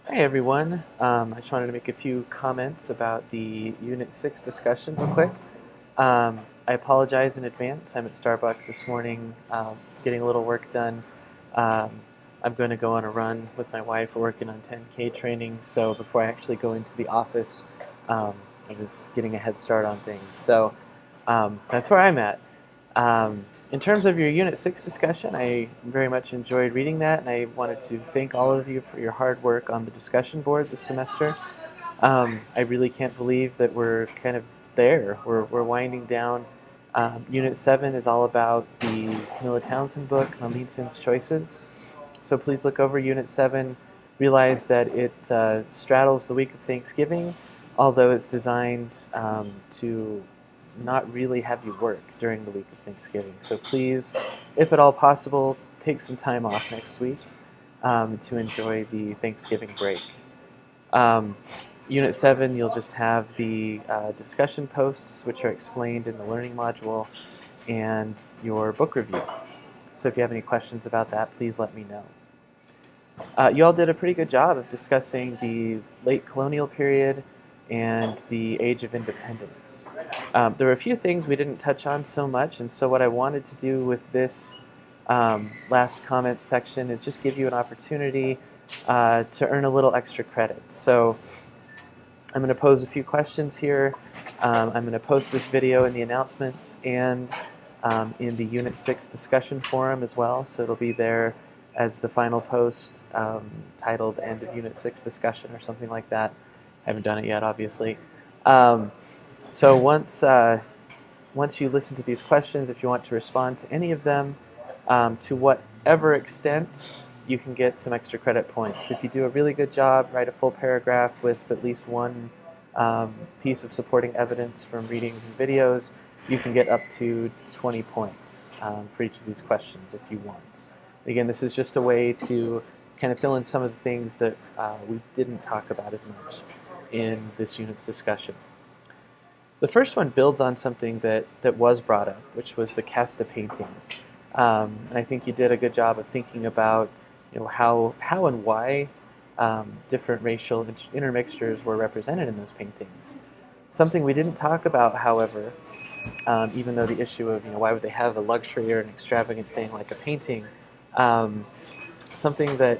Hi everyone. I just wanted to make a few comments about the Unit 6 discussion real quick. I apologize in advance. I'm at Starbucks this morning getting a little work done. Um, I'm going to go on a run with my wife. We're working on 10K training, so before I actually go into the office, I was getting a head start on things. So that's where I'm at. In terms of your Unit 6 discussion, I very much enjoyed reading that, and I wanted to thank all of you for your hard work on the discussion board this semester. I really can't believe that we're kind of there. We're winding down. Unit 7 is all about the Camilla Townsend book, Malvinson's Choices. So please look over Unit 7. Realize that it straddles the week of Thanksgiving, although it's designed to not really have you work during the week of Thanksgiving. So please, if at all possible, take some time off next week to enjoy the Thanksgiving break. Um, Unit 7, you'll just have the discussion posts, which are explained in the learning module, and your book review. So if you have any questions about that, please let me know. You all did a pretty good job of discussing the late colonial period and the Age of Independence. There were a few things we didn't touch on so much, and so what I wanted to do with this last comment section is just give you an opportunity to earn a little extra credit. So I'm going to pose a few questions here. I'm going to post this video in the announcements and in the Unit 6 discussion forum as well, so it'll be there as the final post titled End of Unit 6 Discussion or something like that. I haven't done it yet, obviously. So once you listen to these questions, if you want to respond to any of them, to whatever extent, you can get some extra credit points. If you do a really good job, write a full paragraph with at least one piece of supporting evidence from readings and videos, you can get up to 20 points for each of these questions if you want. Again, this is just a way to kind of fill in some of the things that we didn't talk about as much in this unit's discussion. The first one builds on something that was brought up, which was the casta paintings. And I think you did a good job of thinking about how and why different racial intermixtures were represented in those paintings. Something we didn't talk about, however, even though the issue of why would they have a luxury or an extravagant thing like a painting, something that,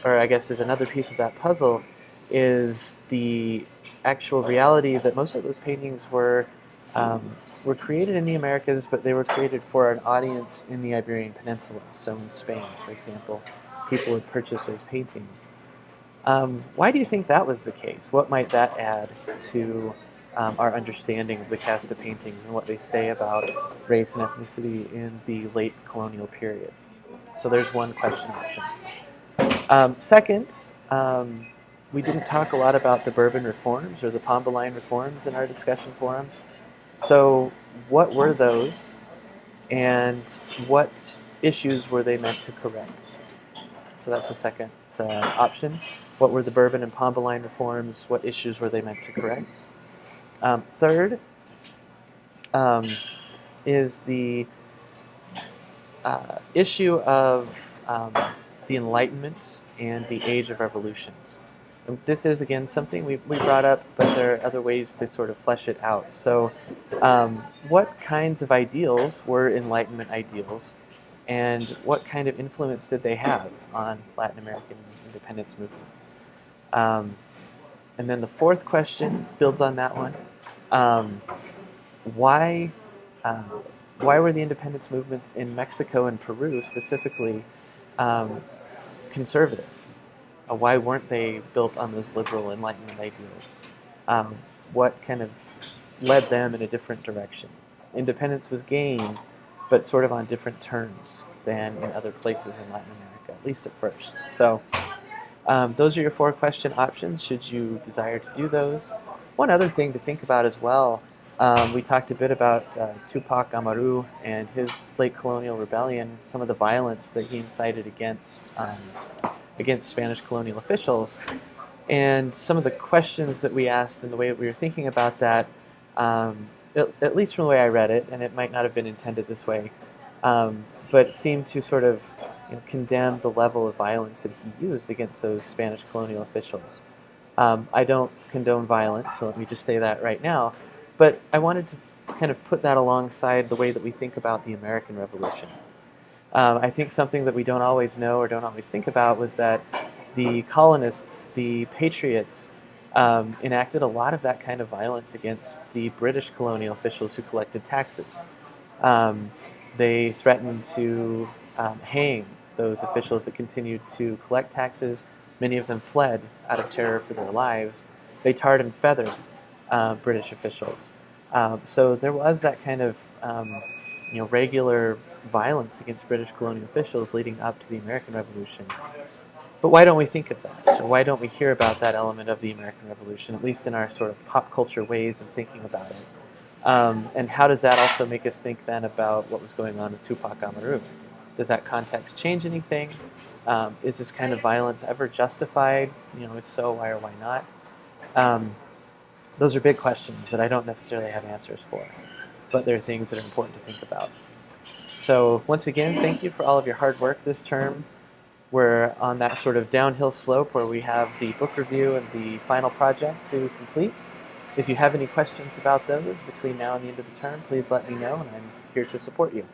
or I guess is another piece of that puzzle, is the actual reality that most of those paintings were created in the Americas, but they were created for an audience in the Iberian Peninsula. So in Spain, for example, people would purchase those paintings. Why do you think that was the case? What might that add to our understanding of the casta paintings and what they say about race and ethnicity in the late colonial period? So there's one question option. Second, we didn't talk a lot about the Bourbon reforms or the Pombaline reforms in our discussion forums. So what were those, and what issues were they meant to correct? So that's the second option. What were the Bourbon and Pombaline reforms? What issues were they meant to correct? Third is the issue of the Enlightenment and the Age of Revolutions. And this is, again, something we brought up, but there are other ways to sort of flesh it out. So what kinds of ideals were Enlightenment ideals, and what kind of influence did they have on Latin American independence movements? And then the fourth question builds on that one. Why were the independence movements in Mexico and Peru specifically conservative? Why weren't they built on those liberal Enlightenment ideals? What kind of led them in a different direction? Independence was gained, but sort of on different terms than in other places in Latin America, at least at first. So those are your 4 question options, should you desire to do those. One other thing to think about as well, we talked a bit about Tupac Amaru and his late colonial rebellion, some of the violence that he incited against Spanish colonial officials. And some of the questions that we asked and the way we were thinking about that, at least from the way I read it, and it might not have been intended this way, but seemed to sort of condemned the level of violence that he used against those Spanish colonial officials. I don't condone violence, so let me just say that right now. But I wanted to kind of put that alongside the way that we think about the American Revolution. I think something that we don't always know or don't always think about was that the colonists, the patriots, enacted a lot of that kind of violence against the British colonial officials who collected taxes. Um, they threatened to hang those officials that continued to collect taxes. Many of them fled out of terror for their lives. They tarred and feathered British officials. So there was that kind of regular violence against British colonial officials leading up to the American Revolution. But why don't we think of that? Or why don't we hear about that element of the American Revolution, at least in our sort of pop culture ways of thinking about it? And how does that also make us think then about what was going on with Tupac Amaru? Does that context change anything? Is this kind of violence ever justified? If so, why or why not? Those are big questions that I don't necessarily have answers for, but they're things that are important to think about. So once again, thank you for all of your hard work this term. We're on that sort of downhill slope where we have the book review and the final project to complete. If you have any questions about those between now and the end of the term, please let me know, and I'm here to support you.